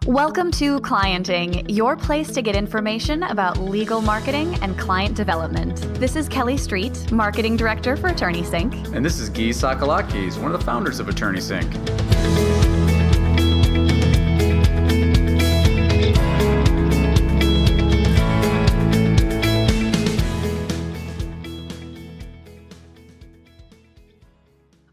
Welcome to Clienting, your place to get information about legal marketing and client development. This is Kelly Street, Marketing Director for Attorney Sync. And this is Guy Sakalakis, one of the founders of Attorney Sync.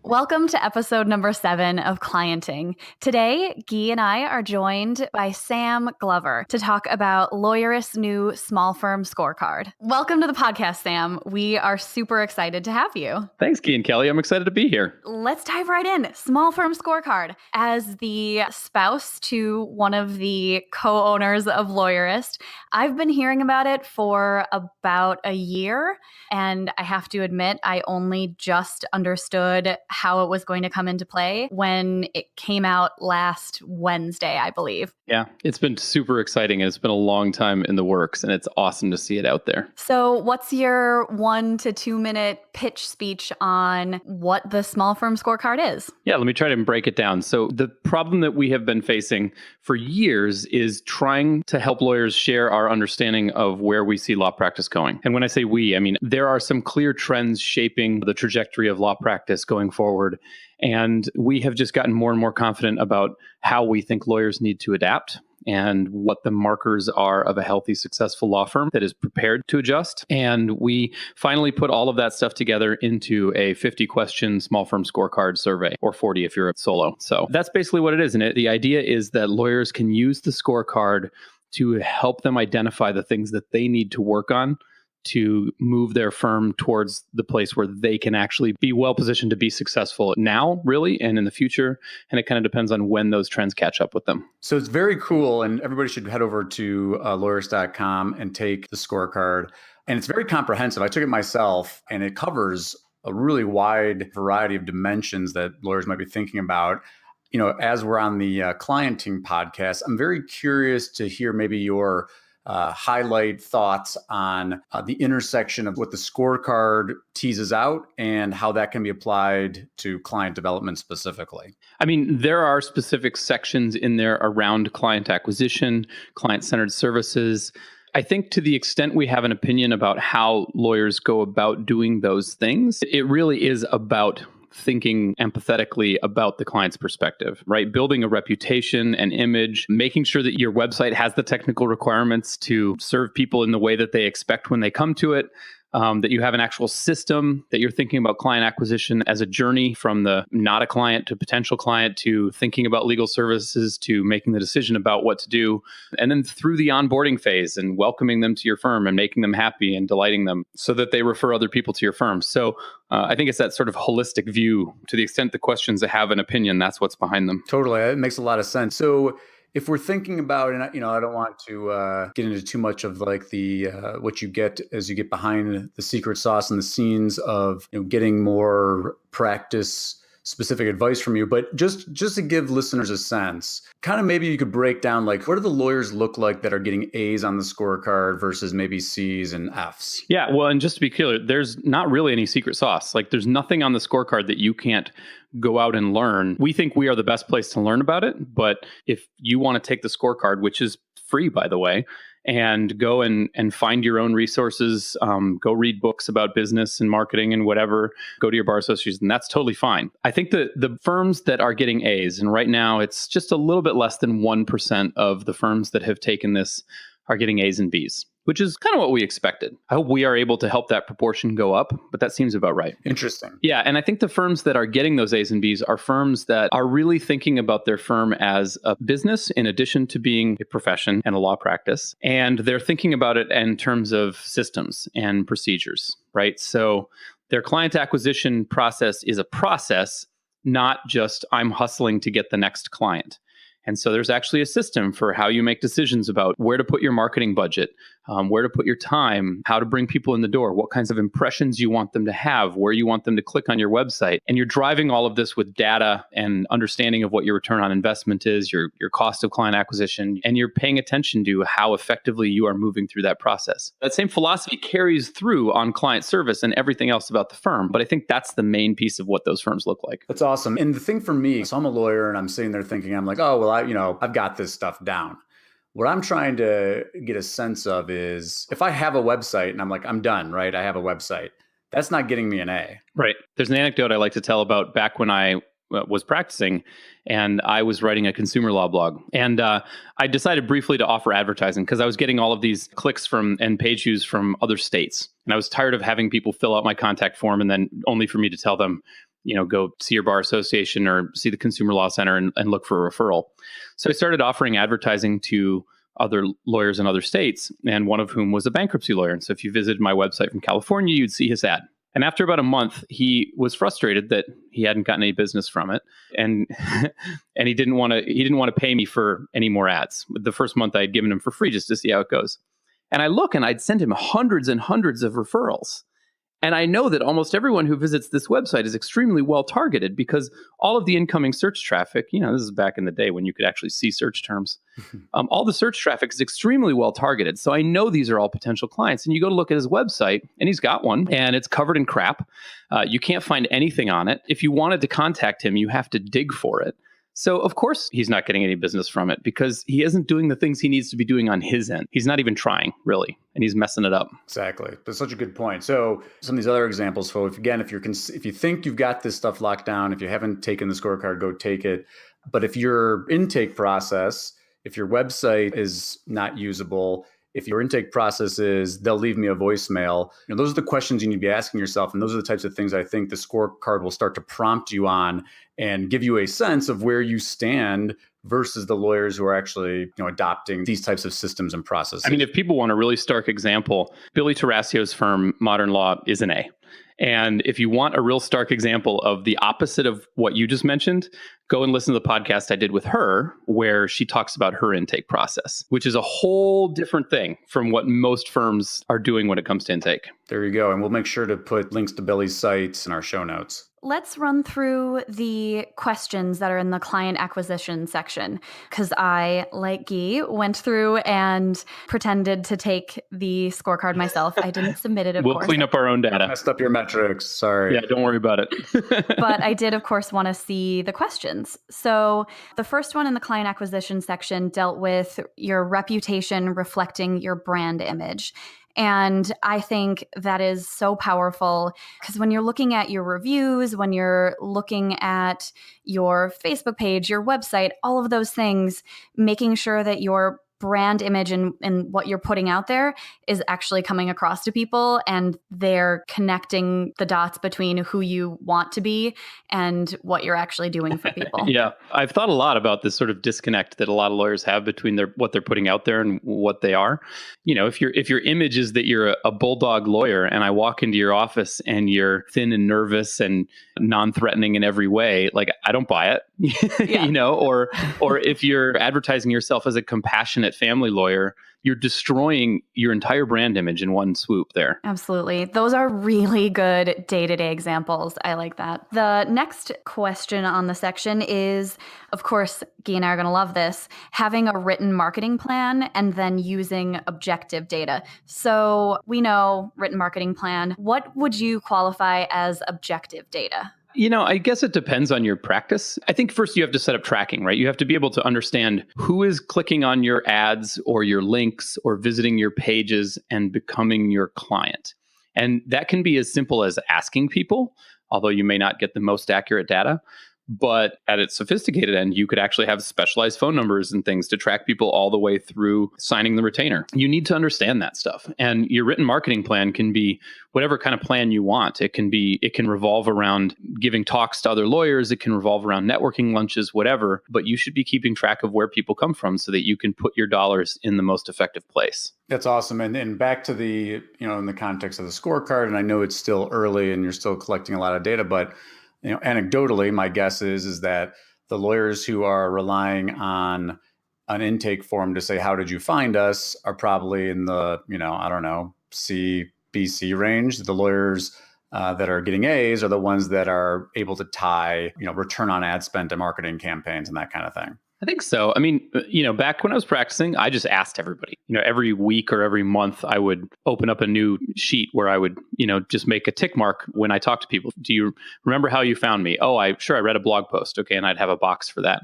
Welcome to episode number 7 of Clienting. Today, Guy and I are joined by Sam Glover to talk about Lawyerist's new small firm scorecard. Welcome to the podcast, Sam. We are super excited to have you. Thanks, Guy and Kelly. I'm excited to be here. Let's dive right in. Small firm scorecard. As the spouse to one of the co-owners of Lawyerist, I've been hearing about it for about a year, and I have to admit, I only just understood how it was going to come into play when it came out last Wednesday, I believe. Yeah, it's been super exciting and it's been a long time in the works and it's awesome to see it out there. So what's your 1 to 2 minute pitch speech on what the small firm scorecard is? Yeah, let me try to break it down. So the problem that we have been facing for years is trying to help lawyers share our understanding of where we see law practice going. And when I say we, I mean, there are some clear trends shaping the trajectory of law practice going forward. And we have just gotten more and more confident about how we think lawyers need to adapt and what the markers are of a healthy, successful law firm that is prepared to adjust. And we finally put all of that stuff together into a 50-question small firm scorecard survey, or 40 if you're a solo. So that's basically what it is. And the idea is that lawyers can use the scorecard to help them identify the things that they need to work on to move their firm towards the place where they can actually be well positioned to be successful now, really, and in the future. And it kind of depends on when those trends catch up with them. So it's very cool, and everybody should head over to lawyers.com and take the scorecard. And it's very comprehensive. I took it myself, and it covers a really wide variety of dimensions that lawyers might be thinking about. You know, as we're on the Clienting podcast, I'm very curious to hear maybe your highlight thoughts on the intersection of what the scorecard teases out and how that can be applied to client development specifically. I mean, there are specific sections in there around client acquisition, client-centered services. I think to the extent we have an opinion about how lawyers go about doing those things, it really is about thinking empathetically about the client's perspective, right? Building a reputation, an image, making sure that your website has the technical requirements to serve people in the way that they expect when they come to it. That you have an actual system, that you're thinking about client acquisition as a journey from the not a client to potential client to thinking about legal services to making the decision about what to do. And then through the onboarding phase and welcoming them to your firm and making them happy and delighting them so that they refer other people to your firm. So I think it's that sort of holistic view. To the extent the questions have an opinion, that's what's behind them. Totally. It makes a lot of sense. So if we're thinking about, and I don't want to get into too much of like the what you get as you get behind the secret sauce and the scenes of getting more practice specific advice from you, but just to give listeners a sense, kind of maybe you could break down like what do the lawyers look like that are getting A's on the scorecard versus maybe C's and F's? Yeah, well, and just to be clear, there's not really any secret sauce. Like there's nothing on the scorecard that you can't go out and learn. We think we are the best place to learn about it, but if you want to take the scorecard, which is free, by the way, and go and find your own resources, go read books about business and marketing and whatever, go to your bar association, and that's totally fine. I think the firms that are getting A's, and right now it's just a little bit less than 1% of the firms that have taken this are getting A's and B's, which is kind of what we expected. I hope we are able to help that proportion go up, but that seems about right. Interesting. Yeah, and I think the firms that are getting those A's and B's are firms that are really thinking about their firm as a business in addition to being a profession and a law practice. And they're thinking about it in terms of systems and procedures, right? So their client acquisition process is a process, not just I'm hustling to get the next client. And so there's actually a system for how you make decisions about where to put your marketing budget, where to put your time, how to bring people in the door, what kinds of impressions you want them to have, where you want them to click on your website. And you're driving all of this with data and understanding of what your return on investment is, your cost of client acquisition, and you're paying attention to how effectively you are moving through that process. That same philosophy carries through on client service and everything else about the firm. But I think that's the main piece of what those firms look like. That's awesome. And the thing for me, so I'm a lawyer and I'm sitting there thinking, I'm like, oh, well, I've got this stuff down. What I'm trying to get a sense of is if I have a website and I'm like, I'm done, right? I have a website. That's not getting me an A. Right. There's an anecdote I like to tell about back when I was practicing and I was writing a consumer law blog. And I decided briefly to offer advertising because I was getting all of these clicks from and page views from other states. And I was tired of having people fill out my contact form and then only for me to tell them, go see your bar association or see the Consumer Law Center and look for a referral. So I started offering advertising to other lawyers in other states, and one of whom was a bankruptcy lawyer. And so if you visited my website from California, you'd see his ad. And after about a month, he was frustrated that he hadn't gotten any business from it, and and he didn't want to pay me for any more ads. The first month I had given him for free just to see how it goes. And I look and I'd sent him hundreds and hundreds of referrals. And I know that almost everyone who visits this website is extremely well targeted because all of the incoming search traffic, this is back in the day when you could actually see search terms. All the search traffic is extremely well targeted. So I know these are all potential clients. And you go to look at his website and he's got one and it's covered in crap. You can't find anything on it. If you wanted to contact him, you have to dig for it. So, of course, he's not getting any business from it because he isn't doing the things he needs to be doing on his end. He's not even trying, really, and he's messing it up. Exactly. That's such a good point. So some of these other examples, folks, again, if you think you've got this stuff locked down, if you haven't taken the scorecard, go take it. But if your intake process, if your website is not usable, if your intake process is, they'll leave me a voicemail, those are the questions you need to be asking yourself. And those are the types of things I think the scorecard will start to prompt you on and give you a sense of where you stand versus the lawyers who are actually adopting these types of systems and processes. I mean, if people want a really stark example, Billy Tarascio's firm, Modern Law, is an A. And if you want a real stark example of the opposite of what you just mentioned, go and listen to the podcast I did with her, where she talks about her intake process, which is a whole different thing from what most firms are doing when it comes to intake. There you go. And we'll make sure to put links to Billy's sites in our show notes. Let's run through the questions that are in the client acquisition section, because I, like Guy, went through and pretended to take the scorecard myself. I didn't submit it, of course. We'll clean up our own data. Messed up your metrics. Sorry. Yeah, don't worry about it. But I did, of course, want to see the questions. So the first one in the client acquisition section dealt with your reputation reflecting your brand image. And I think that is so powerful because when you're looking at your reviews, when you're looking at your Facebook page, your website, all of those things, making sure that your brand image and what you're putting out there is actually coming across to people and they're connecting the dots between who you want to be and what you're actually doing for people. Yeah. I've thought a lot about this sort of disconnect that a lot of lawyers have between what they're putting out there and what they are. If your image is that you're a bulldog lawyer and I walk into your office and you're thin and nervous and non-threatening in every way, like I don't buy it. Yeah. Or if you're advertising yourself as a compassionate family lawyer, you're destroying your entire brand image in one swoop there. Absolutely. Those are really good day-to-day examples. I like that. The next question on the section is, of course, Guy and I are going to love this, having a written marketing plan and then using objective data. So we know written marketing plan. What would you qualify as objective data? I guess it depends on your practice. I think first you have to set up tracking, right? You have to be able to understand who is clicking on your ads or your links or visiting your pages and becoming your client. And that can be as simple as asking people, although you may not get the most accurate data. But at its sophisticated end, you could actually have specialized phone numbers and things to track people all the way through signing the retainer. You need to understand that stuff. And your written marketing plan can be whatever kind of plan you want. It can revolve around giving talks to other lawyers. It can revolve around networking lunches, whatever. But you should be keeping track of where people come from so that you can put your dollars in the most effective place. That's awesome. And back to the, in the context of the scorecard, and I know it's still early and you're still collecting a lot of data, but anecdotally, my guess is that the lawyers who are relying on an intake form to say, how did you find us, are probably in the, C, B, C range. The lawyers that are getting A's are the ones that are able to tie, return on ad spend to marketing campaigns and that kind of thing. I think so. I mean, back when I was practicing, I just asked everybody. Every week or every month, I would open up a new sheet where I would, just make a tick mark when I talk to people. Do you remember how you found me? Oh, I read a blog post. Okay, and I'd have a box for that.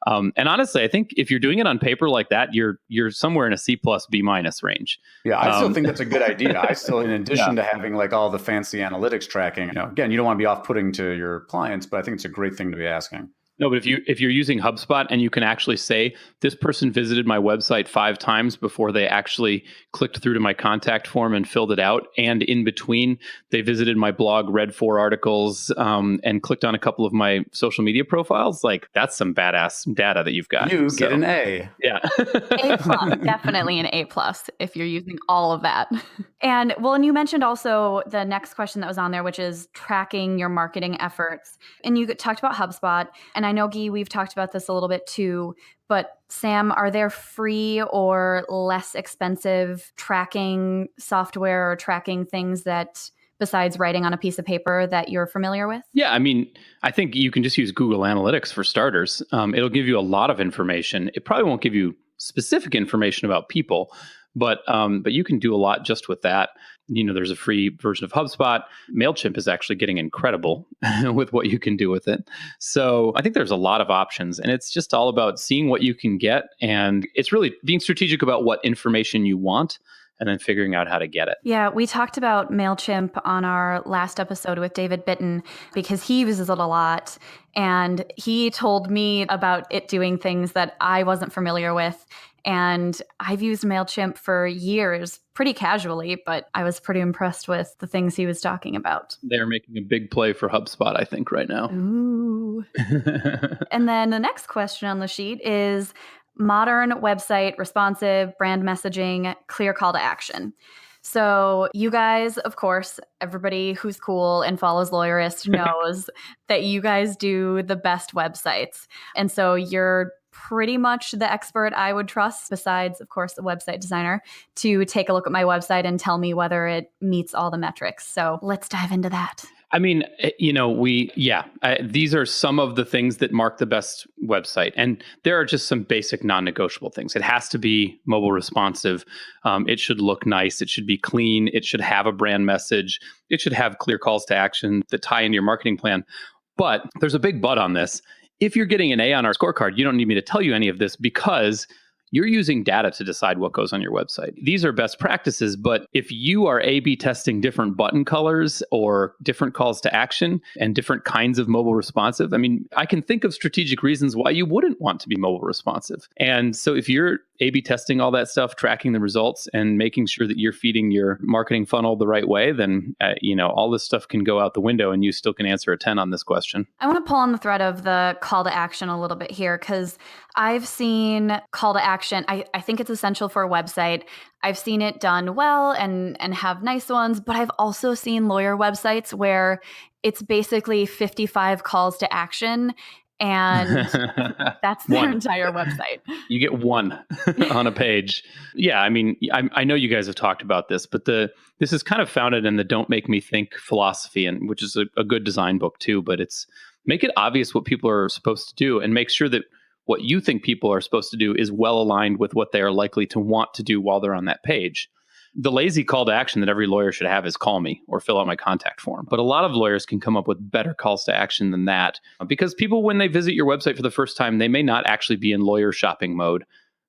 And honestly, I think if you're doing it on paper like that, you're somewhere in a C plus B minus range. Yeah, I still think that's a good idea. I still, in addition to having like all the fancy analytics tracking, again, you don't want to be off-putting to your clients, but I think it's a great thing to be asking. No, but if you're using HubSpot and you can actually say this person visited my website 5 times before they actually clicked through to my contact form and filled it out, and in between they visited my blog, read 4 articles, and clicked on a couple of my social media profiles, like that's some badass data that you've got. You get an A. Yeah. A plus, definitely an A plus if you're using all of that. And you mentioned also the next question that was on there, which is tracking your marketing efforts. And you talked about HubSpot. And I know, Guy, we've talked about this a little bit too, but Sam, are there free or less expensive tracking software or tracking things that, besides writing on a piece of paper, that you're familiar with? Yeah, I mean, I think you can just use Google Analytics for starters. It'll give you a lot of information. It probably won't give you specific information about people, but you can do a lot just with that. There's a free version of HubSpot. MailChimp is actually getting incredible with what you can do with it. So I think there's a lot of options, and it's just all about seeing what you can get. And it's really being strategic about what information you want and then figuring out how to get it. Yeah, we talked about MailChimp on our last episode with David Bitton because he uses it a lot. And he told me about it doing things that I wasn't familiar with. And I've used MailChimp for years, pretty casually, but I was pretty impressed with the things he was talking about. They're making a big play for HubSpot, I think, right now. Ooh. And then the next question on the sheet is modern website, responsive, brand messaging, clear call to action. So you guys, of course, everybody who's cool and follows Lawyerist knows that you guys do the best websites. And so you're pretty much the expert I would trust, besides, of course, the website designer, to take a look at my website and tell me whether it meets all the metrics. So let's dive into that. I mean, these are some of the things that mark the best website. And there are just some basic non-negotiable things. It has to be mobile responsive. It should look nice. It should be clean. It should have a brand message. It should have clear calls to action that tie into your marketing plan. But there's a big but on this. If you're getting an A on our scorecard, you don't need me to tell you any of this because you're using data to decide what goes on your website. These are best practices, but if you are A/B testing different button colors or different calls to action and different kinds of mobile responsive, I mean, I can think of strategic reasons why you wouldn't want to be mobile responsive. And so if you're A/B testing all that stuff, tracking the results and making sure that you're feeding your marketing funnel the right way, then all this stuff can go out the window and you still can answer a 10 on this question. I want to pull on the thread of the call to action a little bit here because I've seen call to action. I think it's essential for a website. I've seen it done well and have nice ones, but I've also seen lawyer websites where it's basically 55 calls to action and that's their entire website. You get one on a page. Yeah, I mean, I know you guys have talked about this, but this is kind of founded in the "Don't Make Me Think" philosophy, and which is a good design book too. But it's make it obvious what people are supposed to do, and make sure that what you think people are supposed to do is well aligned with what they are likely to want to do while they're on that page. The lazy call to action that every lawyer should have is call me or fill out my contact form. But a lot of lawyers can come up with better calls to action than that because people, when they visit your website for the first time, they may not actually be in lawyer shopping mode.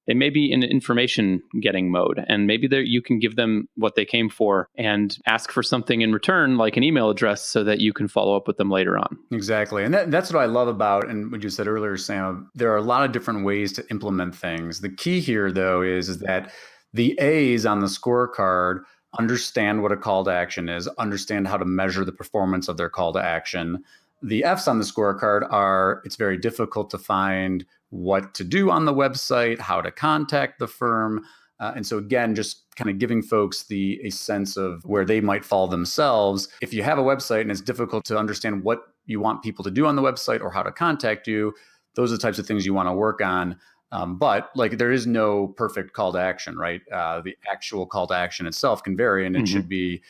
They may be in information getting mode, and maybe you can give them what they came for and ask for something in return, like an email address, so that you can follow up with them later on. Exactly. And that's what I love about, and what you said earlier, Sam, there are a lot of different ways to implement things. The key here, though, is that the A's on the scorecard understand what a call to action is, understand how to measure the performance of their call to action. The F's on the scorecard are, it's very difficult to find what to do on the website, how to contact the firm. And so again, just kind of giving folks a sense of where they might fall themselves. If you have a website and it's difficult to understand what you want people to do on the website or how to contact you, those are the types of things you want to work on. But like there is no perfect call to action, right? The actual call to action itself can vary, and it should be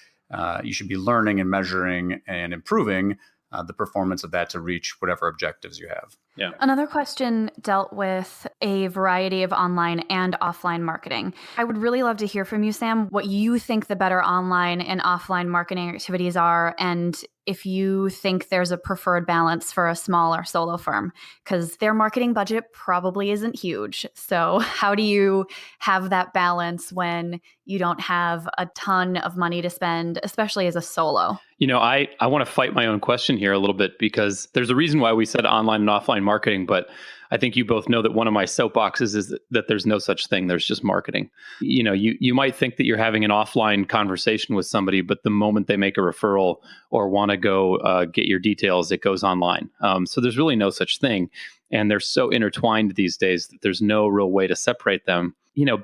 you should be learning and measuring and improving the performance of that to reach whatever objectives you have. Yeah. Another question dealt with a variety of online and offline marketing. I would really love to hear from you, Sam, what you think the better online and offline marketing activities are, and if you think there's a preferred balance for a small or solo firm, because their marketing budget probably isn't huge. So how do you have that balance when you don't have a ton of money to spend, especially as a solo? I want to fight my own question here a little bit, because there's a reason why we said online and offline marketing, but I think you both know that one of my soapboxes is that there's no such thing. There's just marketing. You might think that you're having an offline conversation with somebody, but the moment they make a referral or want to go get your details, it goes online. So there's really no such thing. And they're so intertwined these days that there's no real way to separate them.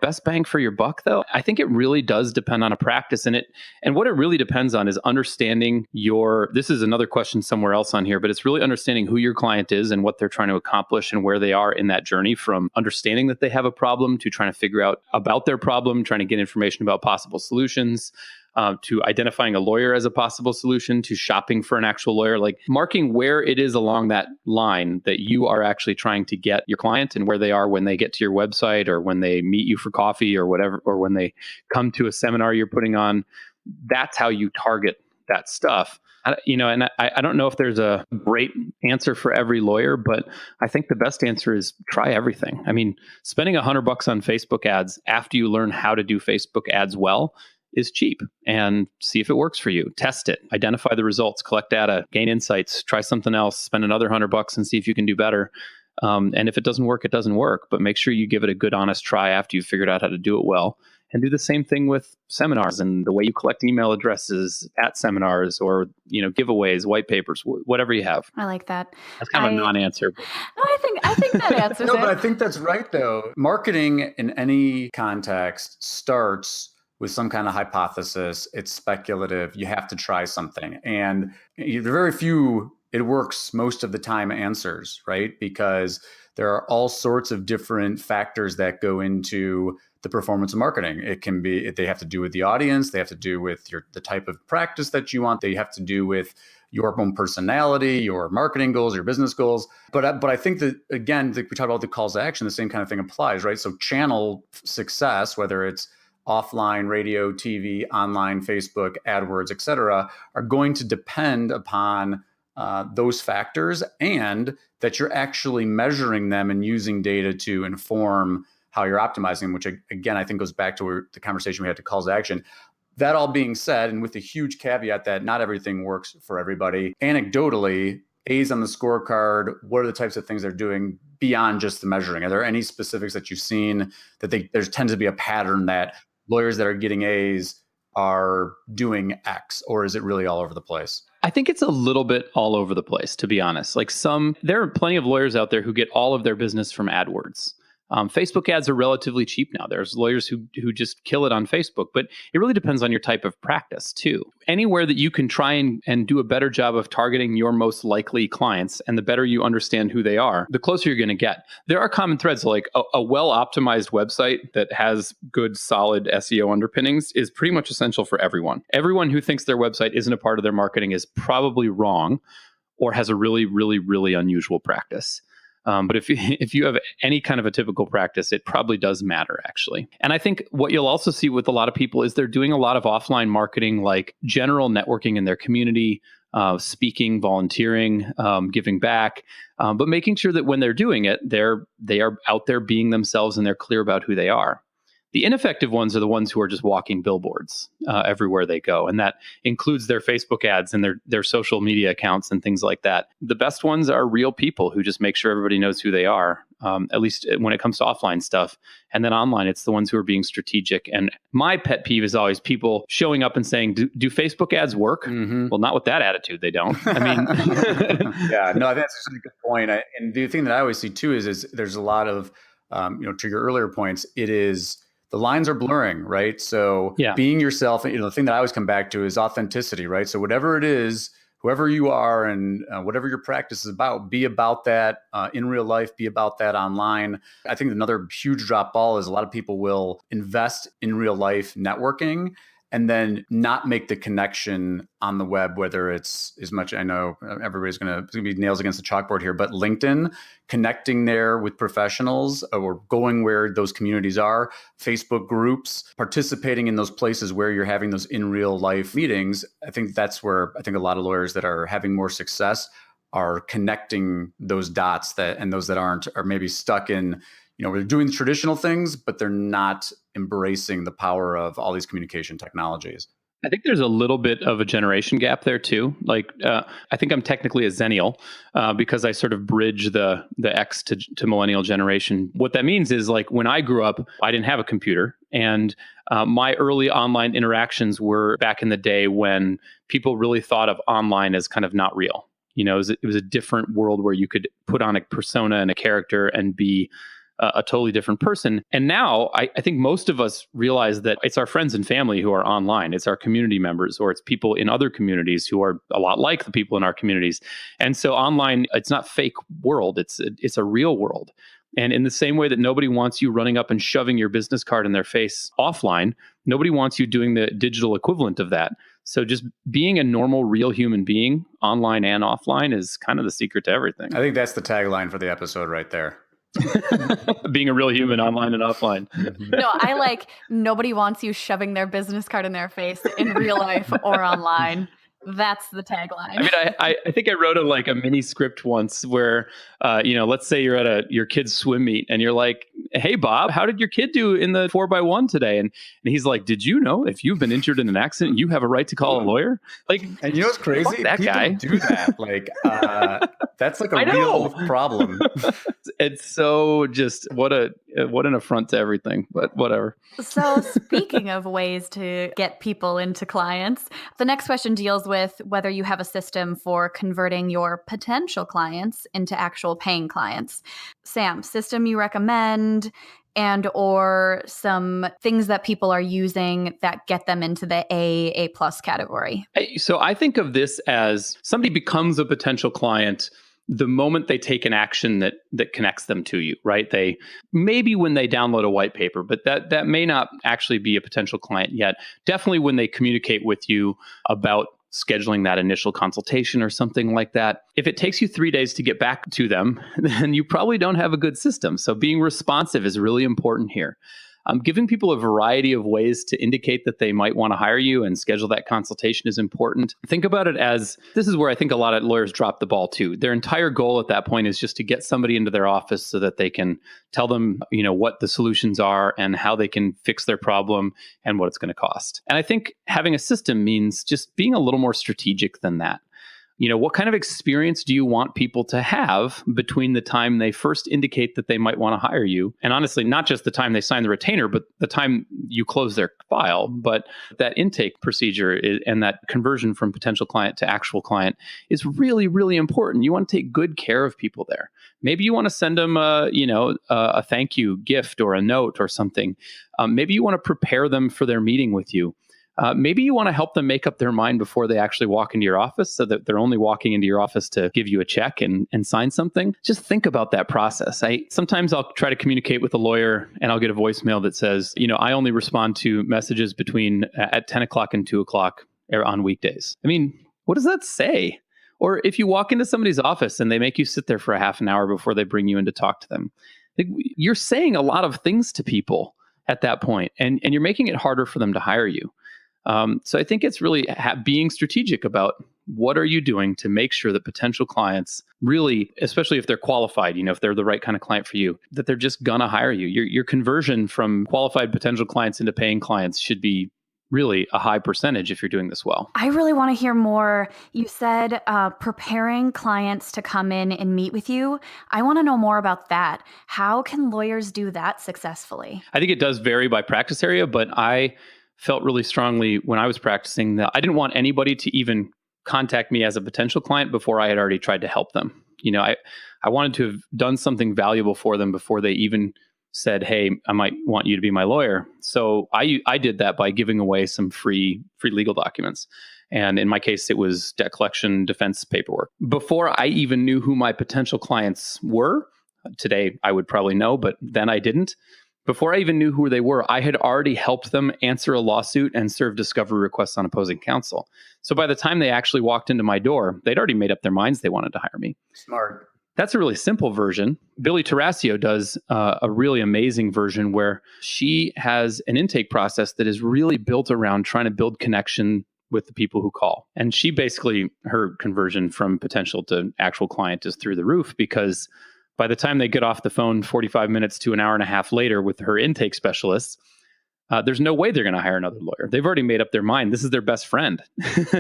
Best bang for your buck, though, I think it really does depend on a practice. And what it really depends on is understanding this is another question somewhere else on here, but it's really understanding who your client is and what they're trying to accomplish and where they are in that journey, from understanding that they have a problem to trying to figure out about their problem, trying to get information about possible solutions, to identifying a lawyer as a possible solution, to shopping for an actual lawyer, like marking where it is along that line that you are actually trying to get your client and where they are when they get to your website or when they meet you for coffee or whatever, or when they come to a seminar you're putting on. That's how you target that stuff. And I don't know if there's a great answer for every lawyer, but I think the best answer is try everything. I mean, spending $100 on Facebook ads after you learn how to do Facebook ads well is cheap, and see if it works for you. Test it, identify the results, collect data, gain insights, try something else, spend another $100 and see if you can do better. And if it doesn't work, it doesn't work, but make sure you give it a good, honest try after you've figured out how to do it well. And do the same thing with seminars and the way you collect email addresses at seminars, or, giveaways, white papers, whatever you have. I like that. That's kind of a non-answer. No, I think that answers No, it. but I think that's right, though. Marketing in any context starts with some kind of hypothesis. It's speculative. You have to try something. And there are very few, it works most of the time, answers, right? Because there are all sorts of different factors that go into the performance of marketing. It can be, they have to do with the audience, they have to do with the type of practice that you want, they have to do with your own personality, your marketing goals, your business goals. But I think that, again, we talked about the calls to action, the same kind of thing applies, right? So channel success, whether it's offline, radio, TV, online, Facebook, AdWords, et cetera, are going to depend upon those factors, and that you're actually measuring them and using data to inform how you're optimizing them, which, again, I think goes back to the conversation we had to calls to action. That all being said, and with the huge caveat that not everything works for everybody, anecdotally, A's on the scorecard, what are the types of things they're doing beyond just the measuring? Are there any specifics that you've seen that there tends to be a pattern that lawyers that are getting A's are doing X, or is it really all over the place? I think it's a little bit all over the place, to be honest. There are plenty of lawyers out there who get all of their business from AdWords. Facebook ads are relatively cheap now. There's lawyers who just kill it on Facebook, but it really depends on your type of practice too. Anywhere that you can try and do a better job of targeting your most likely clients, and the better you understand who they are, the closer you're going to get. There are common threads, like a well-optimized website that has good, solid SEO underpinnings is pretty much essential for everyone. Everyone who thinks their website isn't a part of their marketing is probably wrong, or has a really, really, really unusual practice. But if you have any kind of a typical practice, it probably does matter, actually. And I think what you'll also see with a lot of people is they're doing a lot of offline marketing, like general networking in their community, speaking, volunteering, giving back, but making sure that when they're doing it, they are out there being themselves and they're clear about who they are. The ineffective ones are the ones who are just walking billboards everywhere they go. And that includes their Facebook ads and their social media accounts and things like that. The best ones are real people who just make sure everybody knows who they are, at least when it comes to offline stuff. And then online, it's the ones who are being strategic. And my pet peeve is always people showing up and saying, do Facebook ads work? Mm-hmm. Well, not with that attitude, they don't. I mean, yeah, no, that's a good point. And the thing that I always see too is there's a lot of, to your earlier points, the lines are blurring, right? So being yourself, the thing that I always come back to is authenticity, right? So whatever it is, whoever you are and whatever your practice is about, be about that in real life, be about that online. I think another huge drop ball is a lot of people will invest in real life networking and then not make the connection on the web, whether it's as much, I know everybody's going to be nails against the chalkboard here, but LinkedIn, connecting there with professionals or going where those communities are, Facebook groups, participating in those places where you're having those in real life meetings. I think that's where I think a lot of lawyers that are having more success are connecting those dots and those that aren't are maybe stuck in, they're doing the traditional things, but they're not embracing the power of all these communication technologies. I think there's a little bit of a generation gap there too. I think I'm technically a Zennial because I sort of bridge the X to millennial generation. What that means is when I grew up, I didn't have a computer, and my early online interactions were back in the day when people really thought of online as kind of not real. It was a different world where you could put on a persona and a character and be a totally different person. And now I think most of us realize that it's our friends and family who are online. It's our community members, or it's people in other communities who are a lot like the people in our communities. And so online, it's not fake world. It's a real world. And in the same way that nobody wants you running up and shoving your business card in their face offline, nobody wants you doing the digital equivalent of that. So just being a normal, real human being online and offline is kind of the secret to everything. I think that's the tagline for the episode right there. Being a real human online and offline. No, I nobody wants you shoving their business card in their face in real life or online. That's the tagline. I mean, I think I wrote a mini script once where, let's say you're at your kid's swim meet and you're like, "Hey, Bob, how did your kid do in the 4x1 today?" And he's like, "Did you know if you've been injured in an accident, you have a right to call a lawyer?" And you know what's crazy? That People guy do that. That's a real problem. It's so just what an affront to everything, but whatever. So speaking of ways to get people into clients, the next question deals with whether you have a system for converting your potential clients into actual paying clients. Sam, system you recommend and or some things that people are using that get them into the A+ category? So I think of this as somebody becomes a potential client the moment they take an action that connects them to you, right? Maybe when they download a white paper, but that may not actually be a potential client yet. Definitely when they communicate with you about scheduling that initial consultation or something like that. If it takes you 3 days to get back to them, then you probably don't have a good system. So being responsive is really important here. Giving people a variety of ways to indicate that they might want to hire you and schedule that consultation is important. Think about it as, this is where I think a lot of lawyers drop the ball too. Their entire goal at that point is just to get somebody into their office so that they can tell them, what the solutions are and how they can fix their problem and what it's going to cost. And I think having a system means just being a little more strategic than that. What kind of experience do you want people to have between the time they first indicate that they might want to hire you? And honestly, not just the time they sign the retainer, but the time you close their file. But that intake procedure and that conversion from potential client to actual client is really, really important. You want to take good care of people there. Maybe you want to send them a thank you gift or a note or something. Maybe you want to prepare them for their meeting with you. Maybe you want to help them make up their mind before they actually walk into your office so that they're only walking into your office to give you a check and sign something. Just think about that process. Sometimes I'll try to communicate with a lawyer and I'll get a voicemail that says, I only respond to messages between at 10 o'clock and 2 o'clock on weekdays. I mean, what does that say? Or if you walk into somebody's office and they make you sit there for a half an hour before they bring you in to talk to them, you're saying a lot of things to people at that point, and you're making it harder for them to hire you. So I think it's really being strategic about what are you doing to make sure that potential clients really, especially if they're qualified, if they're the right kind of client for you, that they're just going to hire you. Your conversion from qualified potential clients into paying clients should be really a high percentage if you're doing this well. I really want to hear more. You said preparing clients to come in and meet with you. I want to know more about that. How can lawyers do that successfully? I think it does vary by practice area, but I felt really strongly when I was practicing that I didn't want anybody to even contact me as a potential client before I had already tried to help them. I wanted to have done something valuable for them before they even said, "Hey, I might want you to be my lawyer." So I did that by giving away some free legal documents. And in my case, it was debt collection defense paperwork. Before I even knew who my potential clients were, today I would probably know, but then I didn't. Before I even knew who they were, I had already helped them answer a lawsuit and serve discovery requests on opposing counsel. So by the time they actually walked into my door, they'd already made up their minds they wanted to hire me. Smart. That's a really simple version. Billy Tarasio does a really amazing version where she has an intake process that is really built around trying to build connection with the people who call. And she basically, her conversion from potential to actual client is through the roof, because by the time they get off the phone 45 minutes to an hour and a half later with her intake specialists, there's no way they're going to hire another lawyer. They've already made up their mind. This is their best friend.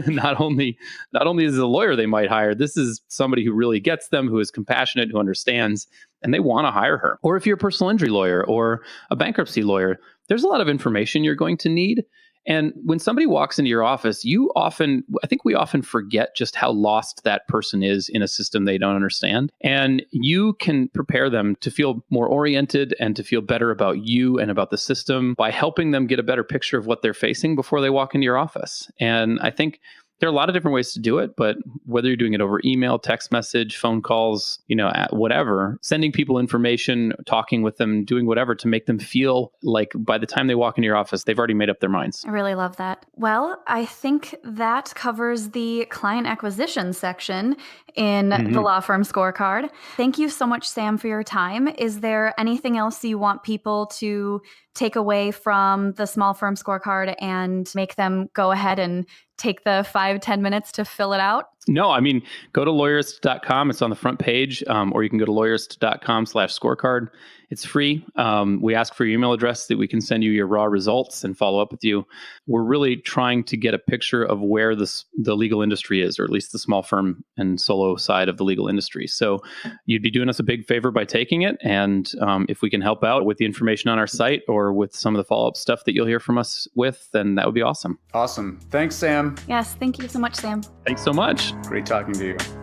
Not only is it a lawyer they might hire, this is somebody who really gets them, who is compassionate, who understands, and they want to hire her. Or if you're a personal injury lawyer or a bankruptcy lawyer, there's a lot of information you're going to need. And when somebody walks into your office, I think we often forget just how lost that person is in a system they don't understand. And you can prepare them to feel more oriented and to feel better about you and about the system by helping them get a better picture of what they're facing before they walk into your office. And I think there are a lot of different ways to do it, but whether you're doing it over email, text message, phone calls, whatever, sending people information, talking with them, doing whatever to make them feel like by the time they walk into your office, they've already made up their minds. I really love that. Well, I think that covers the client acquisition section in the Law Firm Scorecard. Thank you so much, Sam, for your time. Is there anything else you want people to take away from the Small Firm Scorecard and make them go ahead and take the 5-10 minutes to fill it out? No, go to lawyerist.com. It's on the front page, or you can go to lawyerist.com/scorecard. It's free. We ask for your email address so that we can send you your raw results and follow up with you. We're really trying to get a picture of where the legal industry is, or at least the small firm and solo side of the legal industry. So you'd be doing us a big favor by taking it. And if we can help out with the information on our site or with some of the follow-up stuff that you'll hear from us with, then that would be awesome. Awesome. Thanks, Sam. Yes, thank you so much, Sam. Thanks so much. Great talking to you.